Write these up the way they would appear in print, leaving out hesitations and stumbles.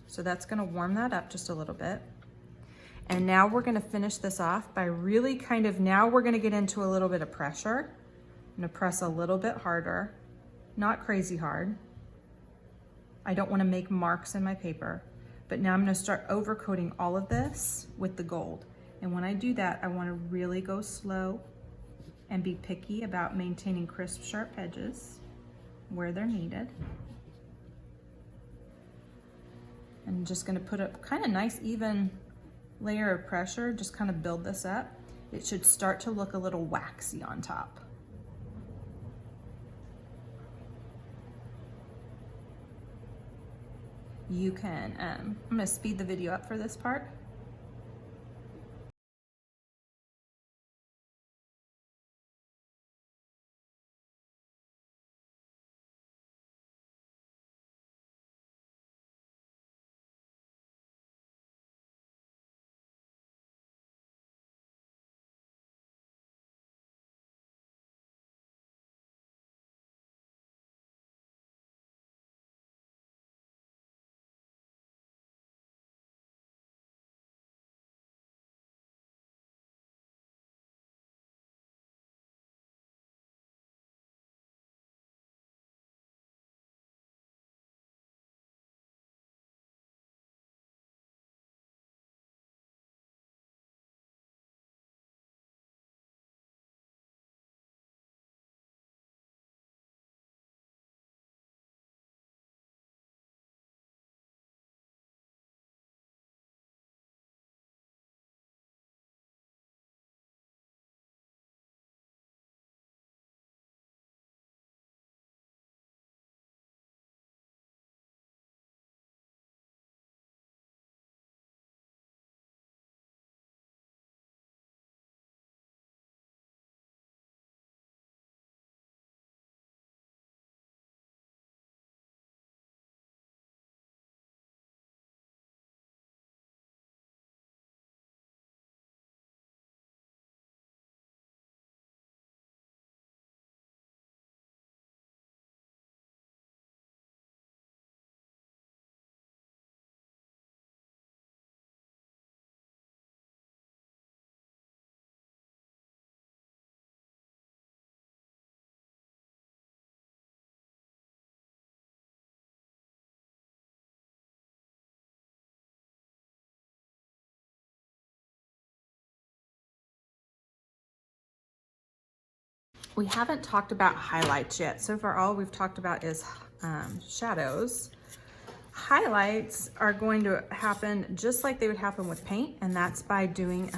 So that's gonna warm that up just a little bit. And now we're gonna finish this off by really kind of, now we're gonna get into a little bit of pressure. I'm gonna press a little bit harder, not crazy hard. I don't wanna make marks in my paper, but now I'm gonna start overcoating all of this with the gold. And when I do that, I wanna really go slow and be picky about maintaining crisp, sharp edges where they're needed. I'm just gonna put a kind of nice even layer of pressure, just kind of build this up. It should start to look a little waxy on top. You can, I'm gonna speed the video up for this part. We haven't talked about highlights yet. So far, all we've talked about is shadows. Highlights are going to happen just like they would happen with paint, and that's by doing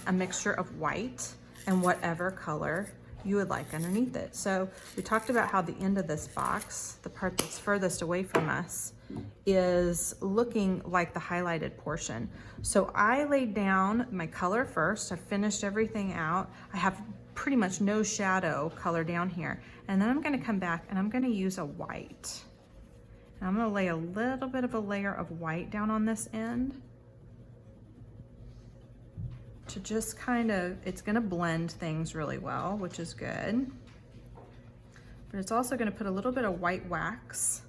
a mixture of white and whatever color you would like underneath it. So we talked about how the end of this box, the part that's furthest away from us, is looking like the highlighted portion. So I laid down my color first. I finished everything out. I have pretty much no shadow color down here. And then I'm gonna come back and I'm gonna use a white. And I'm gonna lay a little bit of a layer of white down on this end to just kind of, it's gonna blend things really well, which is good. But it's also gonna put a little bit of white wax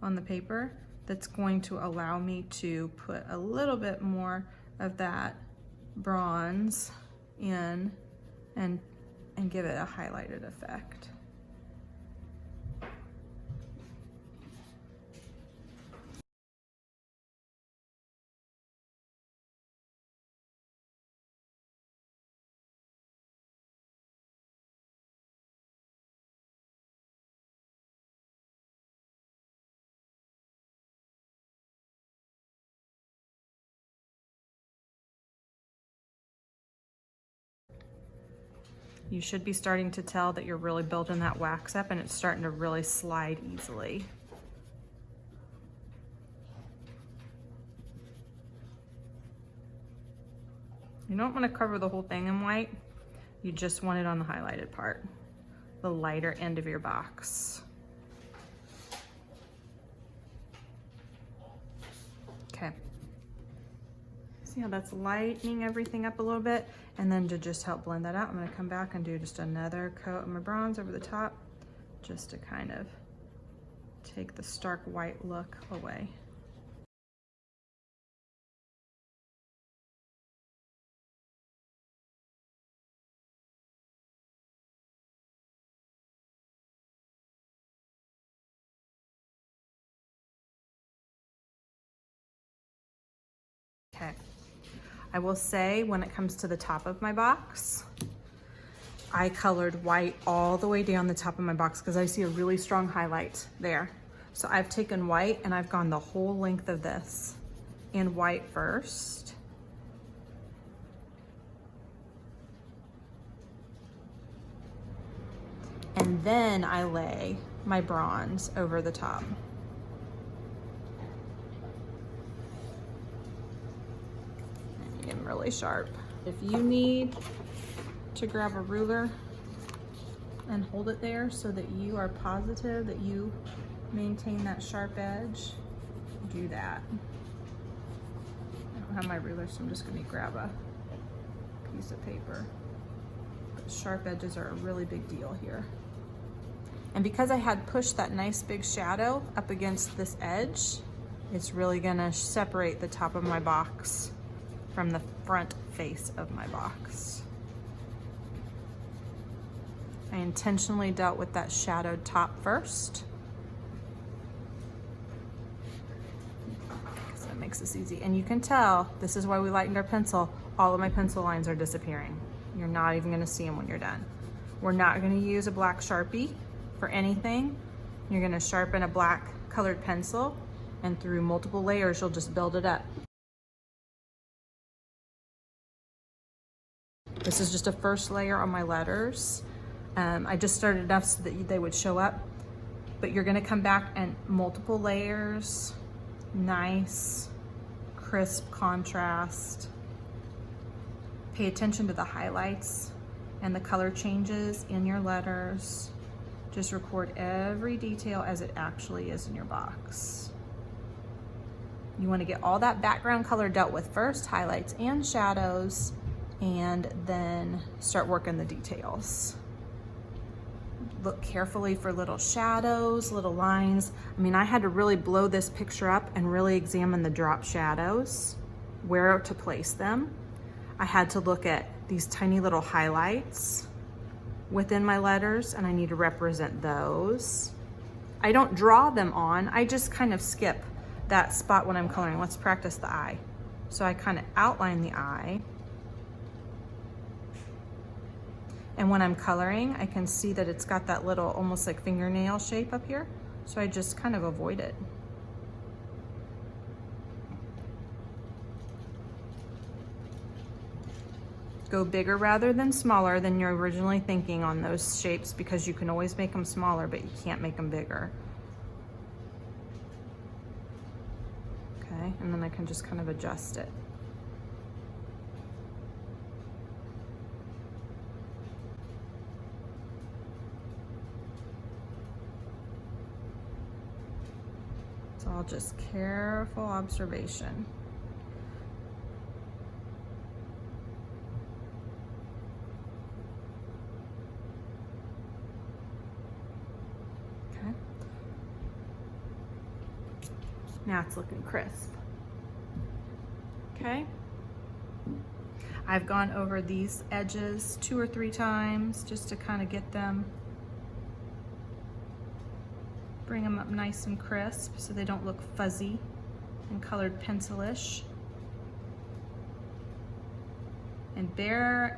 on the paper that's going to allow me to put a little bit more of that bronze in and give it a highlighted effect. You should be starting to tell that you're really building that wax up and it's starting to really slide easily. You don't want to cover the whole thing in white. You just want it on the highlighted part, the lighter end of your box. Okay. See how that's lightening everything up a little bit? And then to just help blend that out, I'm gonna come back and do just another coat of my bronze over the top, just to kind of take the stark white look away. I will say when it comes to the top of my box, I colored white all the way down the top of my box because I see a really strong highlight there. So I've taken white and I've gone the whole length of this in white first. And then I lay my bronze over the top. And get them really sharp. If you need to grab a ruler and hold it there so that you are positive that you maintain that sharp edge, do that. I don't have my ruler, so I'm just gonna grab a piece of paper. But sharp edges are a really big deal here. And because I had pushed that nice big shadow up against this edge, it's really gonna separate the top of my box from the front face of my box. I intentionally dealt with that shadowed top first, because that makes this easy. And you can tell, this is why we lightened our pencil, all of my pencil lines are disappearing. You're not even gonna see them when you're done. We're not gonna use a black Sharpie for anything. You're gonna sharpen a black colored pencil, and through multiple layers, you'll just build it up. This is just a first layer on my letters. I just started enough so that they would show up, but you're gonna come back and multiple layers, nice, crisp contrast. Pay attention to the highlights and the color changes in your letters. Just record every detail as it actually is in your box. You wanna get all that background color dealt with first, highlights and shadows, and then start working the details. Look carefully for little shadows, little lines. I mean, I had to really blow this picture up and really examine the drop shadows, where to place them. I had to look at these tiny little highlights within my letters, and I need to represent those. I don't draw them on, I just kind of skip that spot when I'm coloring. Let's practice the eye. So I kind of outline the eye. And when I'm coloring, I can see that it's got that little almost like fingernail shape up here. So I just kind of avoid it. Go bigger rather than smaller than you're originally thinking on those shapes, because you can always make them smaller, but you can't make them bigger. Okay, and then I can just kind of adjust it. It's all just careful observation. Okay. Now it's looking crisp. Okay. I've gone over these edges 2 or 3 times just to kind of get them, bring them up nice and crisp so they don't look fuzzy and colored pencil-ish. And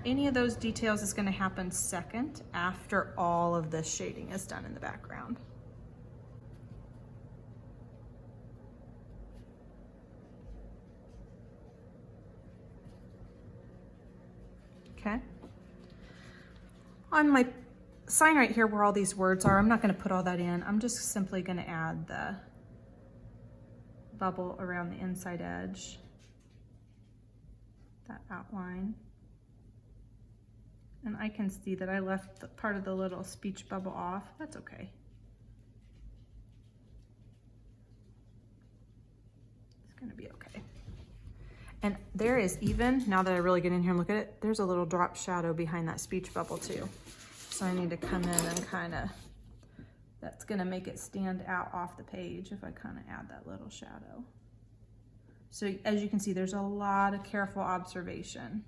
any of those details is going to happen second after all of this shading is done in the background. Okay. On my sign right here where all these words are, I'm not going to put all that in. I'm just simply going to add the bubble around the inside edge, that outline. And I can see that I left part of the little speech bubble off. That's okay. It's going to be okay. And there is even, now that I really get in here and look at it, there's a little drop shadow behind that speech bubble too. So I need to come in and kind of, that's gonna make it stand out off the page if I kind of add that little shadow. So as you can see, there's a lot of careful observation.